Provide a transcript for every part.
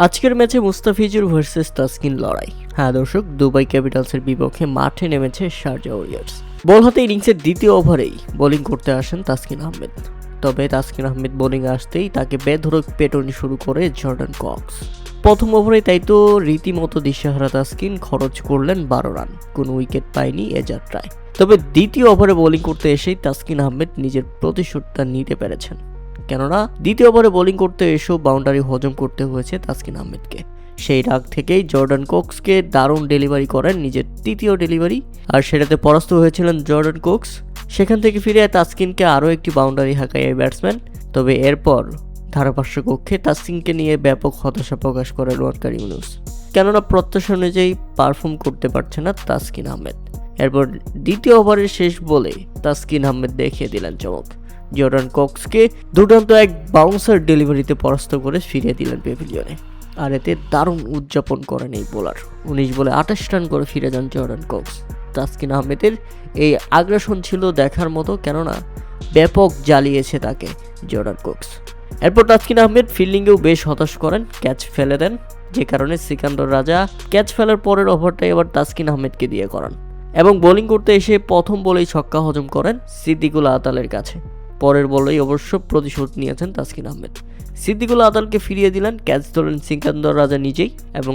আজকের ম্যাচে মুস্তাফিজুর ভার্সেস তাসকিন লড়াই। হ্যাঁ দর্শক, দুবাই ক্যাপিটালসের বিপক্ষে মাঠে নেমেছে শারজা ওয়ারিয়র্স। বল হাতে ইনিংসের দ্বিতীয় ওভারেই বোলিং করতে আসেন তাসকিন আহমেদ। তবে তাসকিন আহমেদ বোলিং আসতেই তাকে বেধড়ক পেটানি শুরু করে জর্ডান কক্স। প্রথম ওভারে তাই তো রীতিমতো দিশেহারা তাসকিন খরচ করলেন 12 রান, কোনো উইকেট পায়নি এ যাত্রায়। তবে দ্বিতীয় ওভারে বোলিং করতে এসেই তাসকিন আহমেদ নিজের প্রতিশোধটা নিতে পেরেছেন, কেননা দ্বিতীয় ওভারে বোলিং করতে এসেও বাউন্ডারি হজম করতে হয়েছে তাসকিন আহমেদকে। সেই রাগ থেকেই জর্ডান কক্সকে দারুণ ডেলিভারি করেন নিজের তৃতীয় ডেলিভারি, আর সেটাতে পরাস্ত হয়েছিলেন জর্ডান কক্স। সেখান থেকে ফিরে তাসকিনকে আরও একটি বাউন্ডারি হাঁকায় এই ব্যাটসম্যান। তবে এরপর ধারাভাষ্য কক্ষে তাসকিনকে নিয়ে ব্যাপক হতাশা প্রকাশ করেন ওয়াকার ইউনুস, কেননা প্রত্যাশা অনুযায়ী পারফর্ম করতে পারছে না তাসকিন আহমেদ। এরপর দ্বিতীয় ওভারের শেষ বলে তাসকিন আহমেদ দেখিয়ে দিলেন চমক। জর্ডান কক্সকে দুর্দান্ত এক বাউন্সার ডেলিভারিতে পরাস্ত করে ফিরিয়ে দিলেন প্যাভিলিয়নে, আর এতে দারুণ উদযাপন করেন এই বোলার। 19 বলে 28 রান করে ফিরে যান জর্ডান কক্স। তাসকিন আহমেদের এই আগ্রাসন ছিল দেখার মতো, কেননা ব্যাপক জ্বালিয়েছে তাকে জর্ডান কক্স। এরপর তাসকিন আহমেদ ফিল্ডিংয়েও বেশ হতাশ করেন, ক্যাচ ফেলে দেন, যে কারণে সিকান্দর রাজা ক্যাচ ফেলার পরের ওভারটাই এবার তাসকিন আহমেদকে দিয়ে করান এবং বোলিং করতে এসে প্রথম বলেই ছক্কা হজম করেন সিদ্দিকুল আতালের কাছে। পরের বলেই অবশ্য প্রতিশোধ নিয়েছেন তাসকিন আহমেদ। সিদ্দিকুল আতালকে ফিরিয়ে দিলেন, ক্যাচ ধরলেন সিকান্দর রাজা নিজেই এবং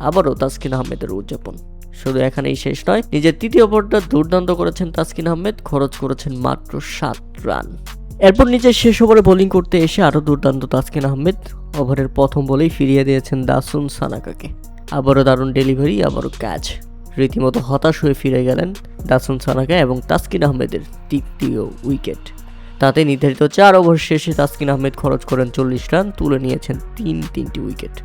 আবারও তাসকিন আহমেদের উদযাপন। শুধু এখানেই শেষ নয়, নিজের তৃতীয় ওভারটা দুর্দান্ত করেছেন তাসকিন আহমেদ, খরচ করেছেন মাত্র 7 রান। এরপর নিজের শেষ ওভারে বোলিং করতে এসে আরও দুর্দান্ত তাসকিন আহমেদ। ওভারের প্রথম বলেই ফিরিয়ে দিয়েছেন দাসুন সানাকাকে। আবারও দারুণ ডেলিভারি, আবারও ক্যাচ। রীতিমতো হতাশ হয়ে ফিরে গেলেন দাসুন সানাকা এবং তাসকিন আহমেদের তৃতীয় উইকেট। তাতে নির্ধারিত 4 ওভার শেষে তাসকিন আহমেদ খরচ করেন 40 রান, তুলে নিয়েছেন 3টি উইকেট।